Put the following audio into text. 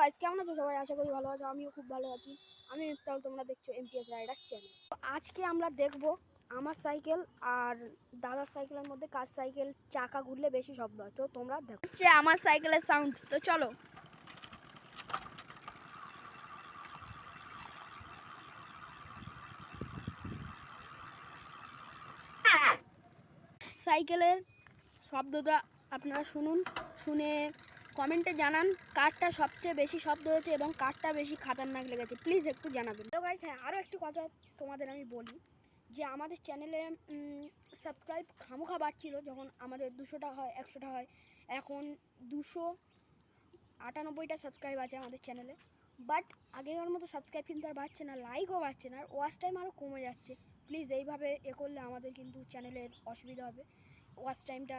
Guys, কেমন আছো সবাই? আশা করি ভালো আছো। আমিও খুব ভালো আছি। আমি ইফতাল, তোমরা দেখছো এমটিএস রাইডার চ্যানেল। তো আজকে আমরা দেখব আমার সাইকেল আর দাদার সাইকেলের মধ্যে কার সাইকেল চাকা ঘুরলে বেশি শব্দ হয়। তো তোমরা দেখো, হচ্ছে আমার সাইকেলের সাউন্ড। তো চলো। সাইকেলের শব্দটা আপনারা শুনুন, শুনে কমেন্টে জানান কারটা সবচেয়ে বেশি শব্দ হয়েছে এবং কারটা বেশি খাতারনাক লেগেছে। প্লিজ একটু জানাবেন। তো গাইস, হ্যাঁ, আরও একটি কথা তোমাদের আমি বলি যে আমাদের চ্যানেলে সাবস্ক্রাইব খামোখা বাড়ছিল। যখন আমাদের 200টা হয়, 100টা হয়, এখন 298টা সাবস্ক্রাইব আছে আমাদের চ্যানেলে। বাট আগেকার মতো সাবস্ক্রাইব কিন্তু আর বাড়ছে না, লাইকও বাড়ছে না, আর ওয়াচ টাইম আরও কমে যাচ্ছে। প্লিজ এইভাবে করলে আমাদের কিন্তু চ্যানেলের অসুবিধা হবে। ওয়াচ টাইমটা